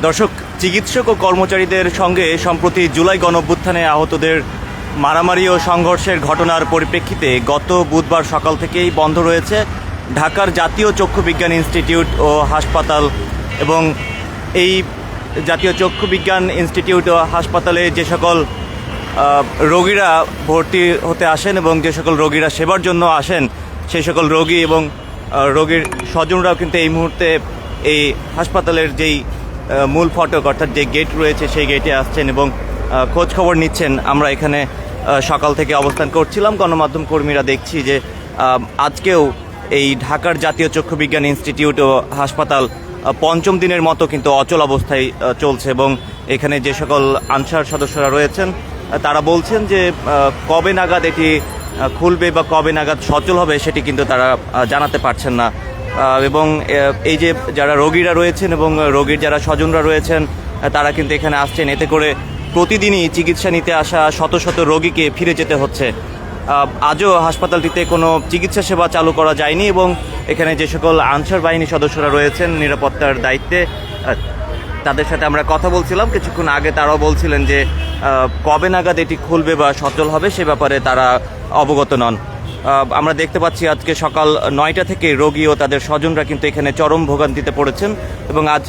দর্শক, চিকিৎসক ও কর্মচারীদের সঙ্গে সম্প্রতি জুলাই গণঅভ্যুত্থানে আহতদের মারামারি ও সংঘর্ষের ঘটনার পরিপ্রেক্ষিতে গত বুধবার সকাল থেকেই বন্ধ রয়েছে ঢাকার জাতীয় চক্ষু বিজ্ঞান ইনস্টিটিউট ও হাসপাতাল। এবং এই জাতীয় চক্ষু বিজ্ঞান ইনস্টিটিউট ও হাসপাতালে যে সকল রোগীরা ভর্তি হতে আসেন এবং যে সকল রোগীরা সেবার জন্য আসেন, সেই সকল রোগী এবং রোগীর স্বজনরাও কিন্তু এই মুহূর্তে এই হাসপাতালের যেই মূল ফটক অর্থাৎ যে গেট রয়েছে সেই গেটে আসছেন এবং খোঁজ খবর নিচ্ছেন। আমরা এখানে সকাল থেকে অবস্থান করছিলাম, গণমাধ্যম কর্মীরা দেখছি যে আজকেও এই ঢাকার জাতীয় চক্ষু বিজ্ঞান ইনস্টিটিউট ও হাসপাতাল পঞ্চম দিনের মতো কিন্তু অচল অবস্থায় চলছে। এবং এখানে যে সকল আনসার সদস্যরা রয়েছেন তারা বলছেন যে কবে নাগাদ এটি খুলবে বা কবে নাগাদ সচল হবে সেটি কিন্তু তারা জানাতে পারছেন না। এবং এই যে যারা রোগীরা রয়েছেন এবং রোগীর যারা স্বজনরা রয়েছেন তারা কিন্তু এখানে আসছেন, এতে করে প্রতিদিনই চিকিৎসা নিতে আসা শত শত রোগীকে ফিরে যেতে হচ্ছে। আজও হাসপাতালটিতে কোনো চিকিৎসা সেবা চালু করা যায়নি এবং এখানে যে সকল আনসার বাহিনী সদস্যরা রয়েছেন নিরাপত্তার দায়িত্বে, তাদের সাথে আমরা কথা বলছিলাম কিছুক্ষণ আগে। তারাও বলছিলেন যে কবে নাগাদ এটি খুলবে বা সচল হবে সে ব্যাপারে তারা অবগত নন। আমরা দেখতে পাচ্ছি আজকে সকাল 9টা থেকে রোগী ও তাদের স্বজনরা কিন্তু এখানে চরম ভোগান্তিতে পড়েছেন এবং আজ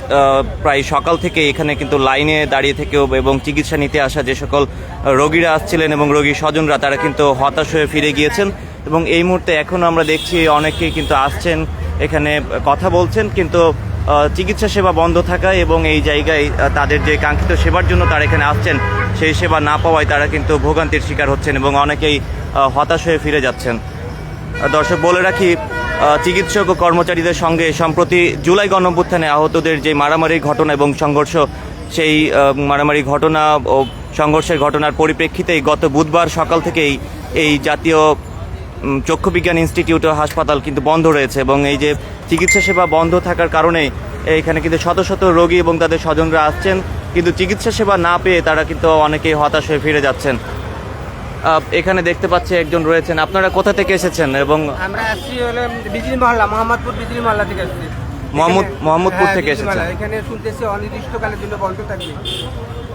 প্রায় সকাল থেকে এখানে কিন্তু লাইনে দাঁড়িয়ে থেকেও এবং চিকিৎসা নিতে আসা যে সকল রোগীরা আসছিলেন এবং রোগীর স্বজনরা তারা কিন্তু হতাশ হয়ে ফিরে গিয়েছেন। এবং এই মুহূর্তে এখনও আমরা দেখছি অনেকেই কিন্তু আসছেন, এখানে কথা বলছেন, কিন্তু চিকিৎসা সেবা বন্ধ থাকায় এবং এই জায়গায় তাদের যে কাঙ্ক্ষিত সেবার জন্য তারা এখানে আসছেন সেই সেবা না পাওয়ায় তারা কিন্তু ভোগান্তির শিকার হচ্ছেন এবং অনেকেই হতাশ হয়ে ফিরে যাচ্ছেন। দর্শক, বলে রাখি, চিকিৎসক ও কর্মচারীদের সঙ্গে সম্প্রতি জুলাই গণঅভ্যুত্থানে আহতদের যে মারামারির ঘটনা এবং সংঘর্ষ, সেই মারামারি ঘটনা ও সংঘর্ষের ঘটনার পরিপ্রেক্ষিতেই গত বুধবার সকাল থেকেই এই জাতীয় চক্ষু বিজ্ঞান ইনস্টিটিউট ও হাসপাতাল কিন্তু বন্ধ রয়েছে। এবং এই যে চিকিৎসা সেবা বন্ধ থাকার কারণে এখানে কিন্তু শত শত রোগী এবং তাদের স্বজনরা আসছেন, কিন্তু চিকিৎসা সেবা না পেয়ে তারা কিন্তু অনেকেই হতাশ হয়ে ফিরে যাচ্ছেন। এখানে দেখতে পাচ্ছি একজন রয়েছেন। আপনারা কোথা থেকে এসেছেন? এবং আমরা আসছি হলো বিজলি মহল্লা, মোহাম্মদপুর বিজলি মহল্লা থেকে আসছি। মোহাম্মদপুর থেকে এসেছেন। এখানে শুনতেছি অনির্দিষ্টকালের জন্য বন্ধ থাকবে,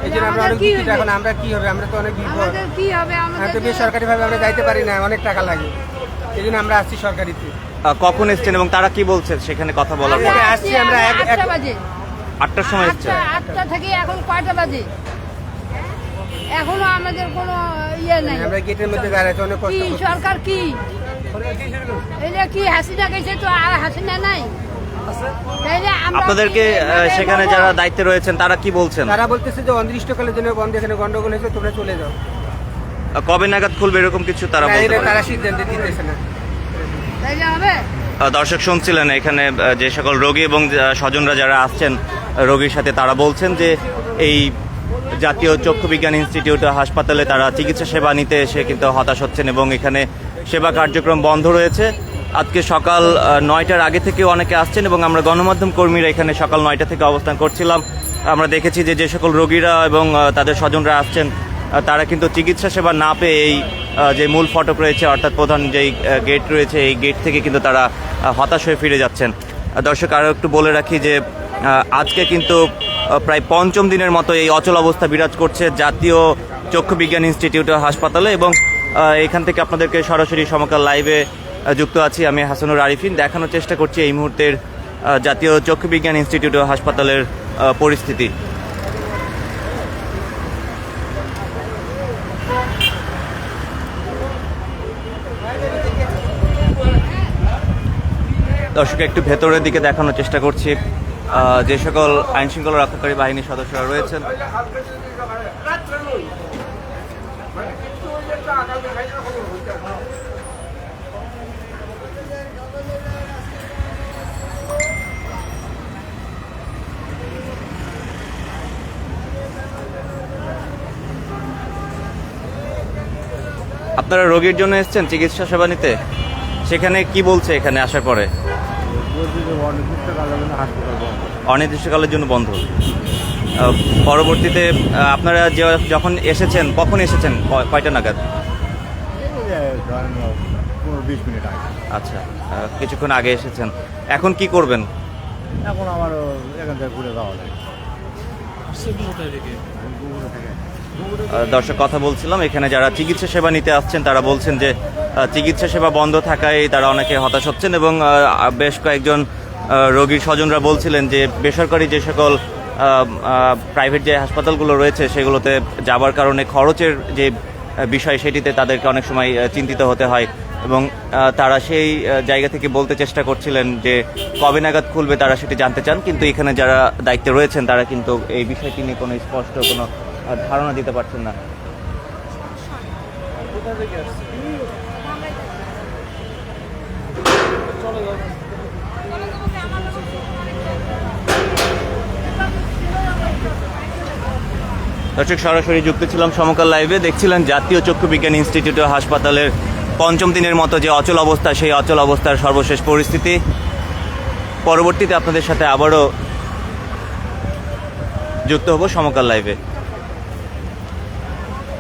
এই জন্য আমরা অনেক দুঃখিত। এখন আমরা কি হবে, আমরা তো অনেক বিপদ, তো বেসরকারি ভাবে আমরা যাইতে পারি না, অনেক টাকা লাগে, এই জন্য আমরা আসছি সরকারিতে। কখন এসছেন এবং তারা কি বলছেন সেখানে কথা বলার পরে? আসছি আমরা 8টা বাজে। 8টার সময় এসছেন? 8টা থেকে এখন কয়টা বাজে এখনো আমাদের কোনো ইয়ে নাই। আমরা গেটের মধ্যে দাঁড়াইছি, অনেক কষ্ট। কি সরকার কি এই যে কি হাসিনা গেছে তো আর হাসিনা নাই। আপনাদেরকে সেখানে যারা দায়িত্বে রয়েছেন তারা কি বলছেন? তারা বলতেছে যে অনির্দিষ্টকালের জন্য বন্ধ, এখানে গন্ডগোল হয়েছে, তোমরা চলে যাও। কবে নাগাদ খুলবে এরকম কিছু তারা বলতে পারে? তারা সিদ্ধান্ত দিতেছে না। দর্শক, শুনছিলেন এখানে যে সকল রোগী এবং স্বজনরা যারা আসছেন রোগীর সাথে, তারা বলছেন যে এই জাতীয় চক্ষু বিজ্ঞান ইনস্টিটিউট হাসপাতালে তারা চিকিৎসা সেবা নিতে এসে কিন্তু হতাশ হচ্ছেন এবং এখানে সেবা কার্যক্রম বন্ধ রয়েছে। আজকে সকাল 9টার আগে থেকে অনেকে আসছেন এবং আমরা গণমাধ্যম কর্মীরা এখানে সকাল 9টা থেকে অবস্থান করছিলাম। আমরা দেখেছি যে যে সকল রোগীরা এবং তাদের স্বজনরা আসছেন তারা কিন্তু চিকিৎসা সেবা না পেয়ে এই যে মূল ফটক রয়েছে অর্থাৎ প্রধান যেই গেট রয়েছে এই গেট থেকে কিন্তু তারা হতাশ হয়ে ফিরে যাচ্ছেন। দর্শক, আরও একটু বলে রাখি যে আজকে কিন্তু প্রায় পঞ্চম দিনের মতো এই অচল অবস্থা বিরাজ করছে জাতীয় চক্ষু বিজ্ঞান ইনস্টিটিউট হাসপাতালে। এবং এখান থেকে আপনাদেরকে সরাসরি সমকাল লাইভে যুক্ত আছি আমি হাসানুর আরিফিন। দেখানোর চেষ্টা করছি এই মুহূর্তের জাতীয় চক্ষু বিজ্ঞান ইনস্টিটিউট হাসপাতালের পরিস্থিতি। দর্শক, একটু ভেতরের দিকে দেখানোর চেষ্টা করছি যে সকল আইনশৃঙ্খলা রক্ষাকারী বাহিনীর সদস্যরা রয়েছেন। আপনারা রোগীর জন্য এসেছেন চিকিৎসা সেবা নিতে, সেখানে কি বলছে এখানে আসার পরে? অনির্দিষ্টকালের জন্য বন্ধ। পরবর্তীতে আপনারা যখন এসেছেন কখন এসেছেন, কয়টা নাগাদ? 20 মিনিট আগে। আচ্ছা, কিছুক্ষণ আগে এসেছেন। এখন কি করবেন? এখন আমার এখান থেকে ঘুরে যাওয়া যায়। দর্শক, কথা বলছিলাম এখানে যারা চিকিৎসা সেবা নিতে আসছেন তারা বলছেন যে চিকিৎসা সেবা বন্ধ থাকায় তারা অনেকে হতাশ হচ্ছেন এবং বেশ কয়েকজন রোগীর স্বজনরা বলছিলেন যে বেসরকারি যে সকল প্রাইভেট যে হাসপাতালগুলো রয়েছে সেগুলোতে যাবার কারণে খরচের যে বিষয় সেটিতে তাদেরকে অনেক সময় চিন্তিত হতে হয় এবং তারা সেই জায়গা থেকে বলতে চেষ্টা করছিলেন যে কবে নাগাদ খুলবে তারা সেটি জানতে চান, কিন্তু এখানে যারা দায়িত্বে রয়েছেন তারা কিন্তু এই বিষয়টি নিয়ে কোনো স্পষ্ট কোনো ধারণা দিতে পারছেন না। দর্শক, সরাসরি যুক্ত ছিলাম সমকাল লাইভে। দেখছিলেন জাতীয় চক্ষু বিজ্ঞান ইনস্টিটিউট ও হাসপাতালের পঞ্চম দিনের মতো যে অচল অবস্থা, সেই অচল অবস্থার সর্বশেষ পরিস্থিতি। পরবর্তীতে আপনাদের সাথে আবারও যুক্ত হব সমকাল লাইভে।